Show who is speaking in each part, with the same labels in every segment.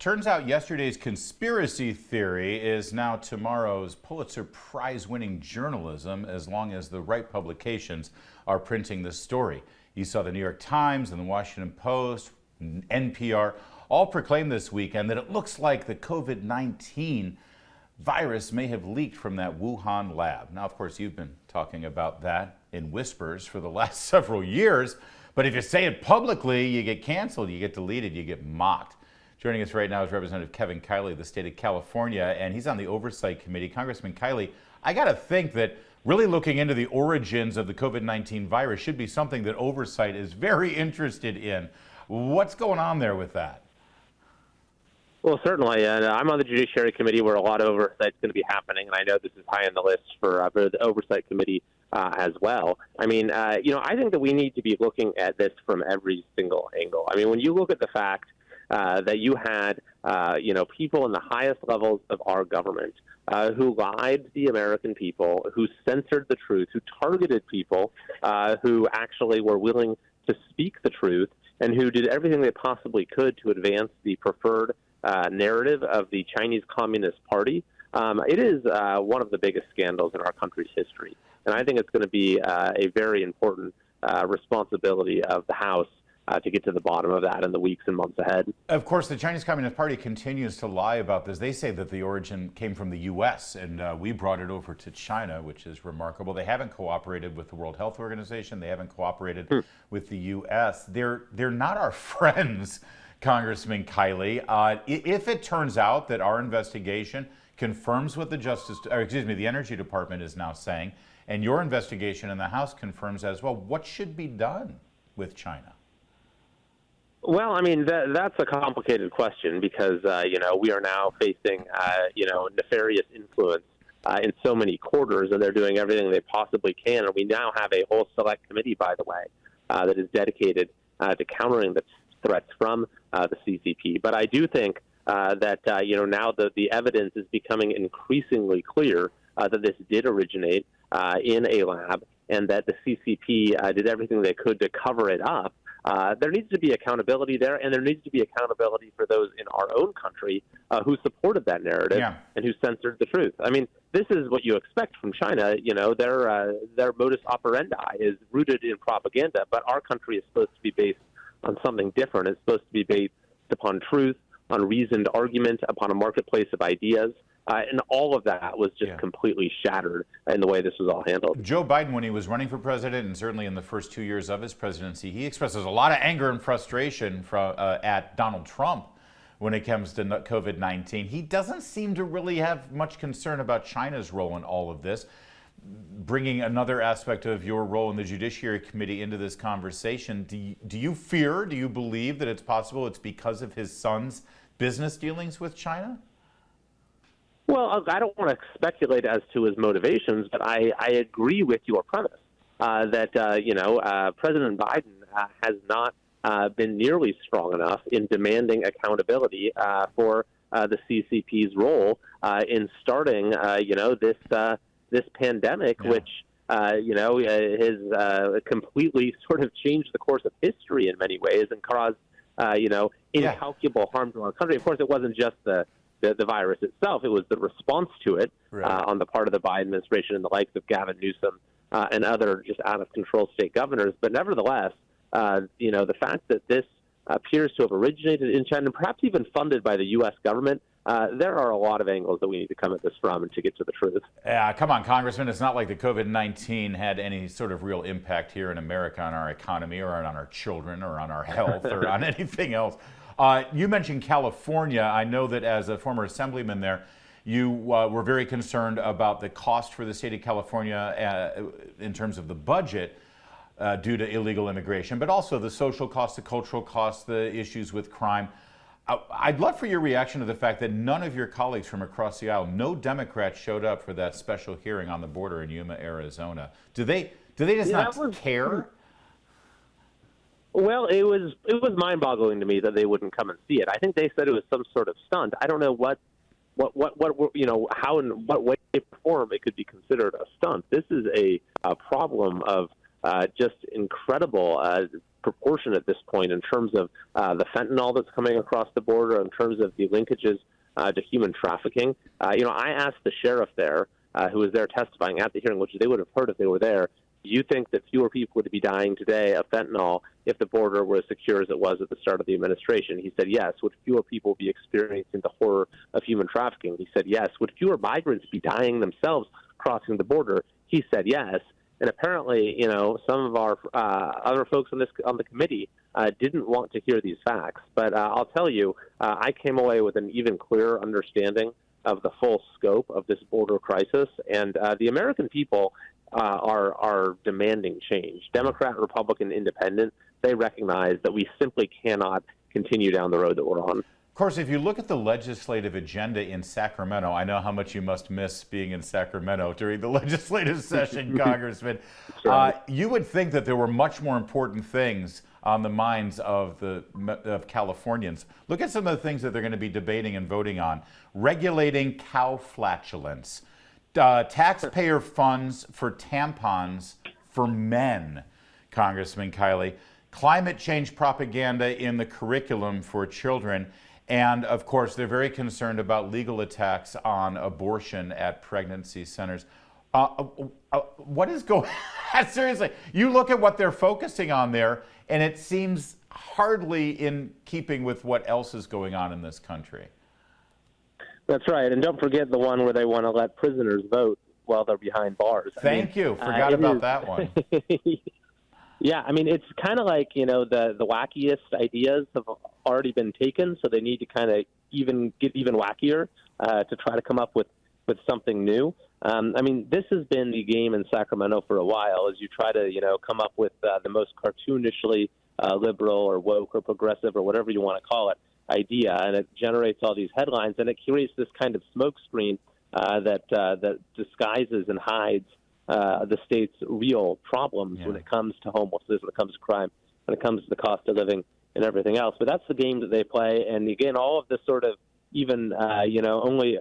Speaker 1: turns out yesterday's conspiracy theory is now tomorrow's Pulitzer Prize-winning journalism, as long as the right publications are printing the story. You saw the New York Times and the Washington Post, NPR, all proclaim this weekend that it looks like the COVID-19 virus may have leaked from that Wuhan lab. Now, of course, you've been talking about that in whispers for the last several years, but if you say it publicly, you get canceled, you get deleted, you get mocked. Joining us right now is Representative Kevin Kiley of the state of California, and he's on the Oversight Committee. Congressman Kiley, I got to think that really looking into the origins of the COVID-19 virus should be something that Oversight is very interested in. What's going on there with that?
Speaker 2: Well, certainly. I'm on the Judiciary Committee where a lot of oversight is going to be happening, and I know this is high on the list for the Oversight Committee as well. I mean, I think that we need to be looking at this from every single angle. I mean, when you look at the fact that you had, people in the highest levels of our government who lied to the American people, who censored the truth, who targeted people who actually were willing to speak the truth, and who did everything they possibly could to advance the preferred narrative of the Chinese Communist Party. It is one of the biggest scandals in our country's history. And I think it's going to be a very important responsibility of the House to get to the bottom of that in the weeks and months ahead.
Speaker 1: Of course, the Chinese Communist Party continues to lie about this. They say that the origin came from the U.S., and we brought it over to China, which is remarkable. They haven't cooperated with the World Health Organization. They haven't cooperated with the U.S. They're not our friends, Congressman Kiley. If it turns out that our investigation confirms what the Energy Department is now saying, and your investigation in the House confirms as well, what should be done with China?
Speaker 2: Well, I mean, that's a complicated question because, we are now facing, nefarious influence in so many quarters, and they're doing everything they possibly can. And we now have a whole select committee, by the way, that is dedicated to countering the threats from the CCP. But I do think that, now the evidence is becoming increasingly clear that this did originate in a lab and that the CCP did everything they could to cover it up. There needs to be accountability there, and there needs to be accountability for those in our own country who supported that narrative and who censored the truth. I mean, this is what you expect from China. Their modus operandi is rooted in propaganda, but our country is supposed to be based on something different. It's supposed to be based upon truth, on reasoned argument, upon a marketplace of ideas. And all of that was just completely shattered in the way this was all handled.
Speaker 1: Joe Biden, when he was running for president, and certainly in the first 2 years of his presidency, he expresses a lot of anger and frustration at Donald Trump when it comes to COVID-19. He doesn't seem to really have much concern about China's role in all of this. Bringing another aspect of your role in the Judiciary Committee into this conversation, do you believe that it's possible it's because of his son's business dealings with China?
Speaker 2: Well, I don't want to speculate as to his motivations, but I agree with your premise that, President Biden has not been nearly strong enough in demanding accountability for the CCP's role in starting, this pandemic, which, has completely sort of changed the course of history in many ways and caused, incalculable harm to our country. Of course, it wasn't just the virus itself. It was the response to it on the part of the Biden administration and the likes of Gavin Newsom and other just out-of-control state governors. But nevertheless, the fact that this appears to have originated in China and perhaps even funded by the U.S. government, there are a lot of angles that we need to come at this from and to get to the truth.
Speaker 1: Yeah, come on, Congressman. It's not like the COVID-19 had any sort of real impact here in America on our economy or on our children or on our health or on anything else. You mentioned California. I know that as a former assemblyman there, you were very concerned about the cost for the state of California in terms of the budget due to illegal immigration, but also the social costs, the cultural costs, the issues with crime. I'd love for your reaction to the fact that none of your colleagues from across the aisle, no Democrats showed up for that special hearing on the border in Yuma, Arizona. Do they just not care?
Speaker 2: Well, it was mind-boggling to me that they wouldn't come and see it. I think they said it was some sort of stunt. I don't know how and what way or form it could be considered a stunt. This is a problem of just incredible proportion at this point in terms of the fentanyl that's coming across the border, in terms of the linkages to human trafficking. I asked the sheriff there, who was there testifying at the hearing, which they would have heard if they were there, do you think that fewer people would be dying today of fentanyl if the border were as secure as it was at the start of the administration? He said, yes. Would fewer people be experiencing the horror of human trafficking? He said, yes. Would fewer migrants be dying themselves crossing the border? He said, yes. And apparently, some of our other folks on the committee didn't want to hear these facts. But I'll tell you, I came away with an even clearer understanding of the full scope of this border crisis. And the American people are demanding change. Democrat, Republican, Independent, they recognize that we simply cannot continue down the road that we're on.
Speaker 1: Of course, if you look at the legislative agenda in Sacramento, I know how much you must miss being in Sacramento during the legislative session, Congressman. You would think that there were much more important things on the minds of Californians. Look at some of the things that they're going to be debating and voting on. Regulating cow flatulence. Taxpayer funds for tampons for men, Congressman Kiley. Climate change propaganda in the curriculum for children. And, of course, they're very concerned about legal attacks on abortion at pregnancy centers. What is going on? Seriously, you look at what they're focusing on there, and it seems hardly in keeping with what else is going on in this country.
Speaker 2: That's right. And don't forget the one where they want to let prisoners vote while they're behind bars.
Speaker 1: Thank you. Forgot about that one.
Speaker 2: Yeah, it's kind of like, the wackiest ideas have already been taken, so they need to kind of get even wackier to try to come up with something new. This has been the game in Sacramento for a while, as you try to, come up with the most cartoonishly liberal or woke or progressive or whatever you want to call it idea, and it generates all these headlines, and it creates this kind of smokescreen that disguises and hides the state's real problems when it comes to homelessness, when it comes to crime, when it comes to the cost of living and everything else. But that's the game that they play. And again, all of this sort of even, only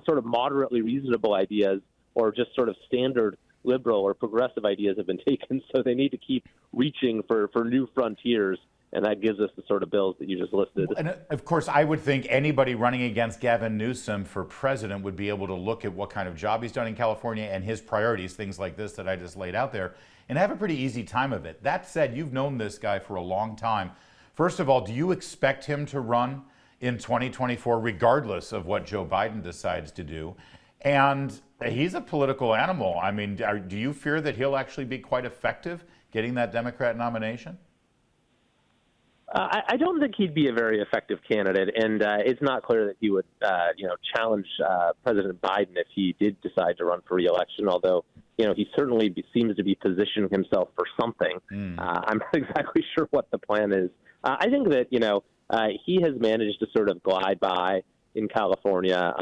Speaker 2: sort of moderately reasonable ideas or just sort of standard liberal or progressive ideas have been taken. So they need to keep reaching for new frontiers. And that gives us the sort of bills that you just listed.
Speaker 1: And of course, I would think anybody running against Gavin Newsom for president would be able to look at what kind of job he's done in California and his priorities, things like this that I just laid out there, and have a pretty easy time of it. That said, you've known this guy for a long time. First of all, do you expect him to run in 2024, regardless of what Joe Biden decides to do? And he's a political animal. Do you fear that he'll actually be quite effective getting that Democrat nomination?
Speaker 2: I don't think he'd be a very effective candidate, and it's not clear that he would, challenge President Biden if he did decide to run for re-election, although, he certainly seems to be positioning himself for something. I'm not exactly sure what the plan is. I think that, he has managed to sort of glide by in California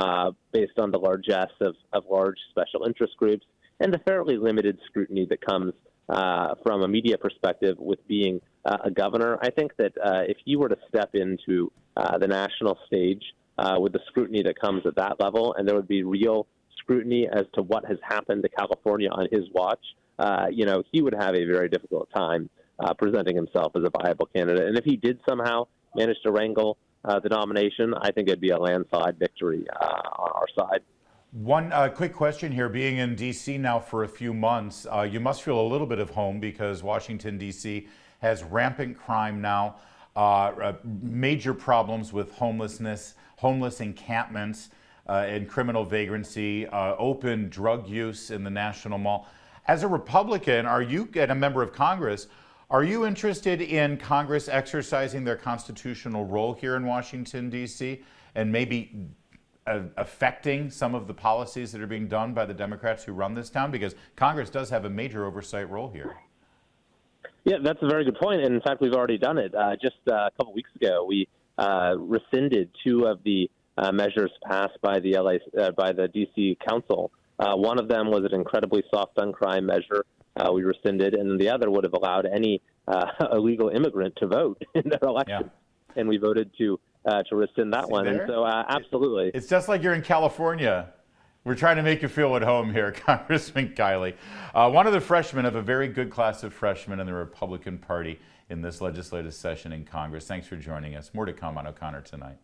Speaker 2: based on the largesse of large special interest groups and the fairly limited scrutiny that comes from a media perspective with being a governor. I think that if he were to step into the national stage with the scrutiny that comes at that level, and there would be real scrutiny as to what has happened to California on his watch, he would have a very difficult time presenting himself as a viable candidate. And if he did somehow manage to wrangle the nomination, I think it'd be a landslide victory on our side.
Speaker 1: One quick question here. Being in D.C. now for a few months, you must feel a little bit of home because Washington, D.C. has rampant crime now, major problems with homelessness, homeless encampments, and criminal vagrancy, open drug use in the National Mall. As a Republican, and a member of Congress, are you interested in Congress exercising their constitutional role here in Washington, D.C., and maybe affecting some of the policies that are being done by the Democrats who run this town? Because Congress does have a major oversight role here.
Speaker 2: Yeah, that's a very good point. And in fact, we've already done it. Just a couple weeks ago, we rescinded two of the measures passed by the D.C. Council. One of them was an incredibly soft on crime measure we rescinded, and the other would have allowed any illegal immigrant to vote in their election. Yeah. And we voted to rescind that one. And so, absolutely.
Speaker 1: It's just like you're in California. We're trying to make you feel at home here, Congressman Kiley. One of the freshmen of a very good class of freshmen in the Republican Party in this legislative session in Congress. Thanks for joining us. More to come on O'Connor Tonight.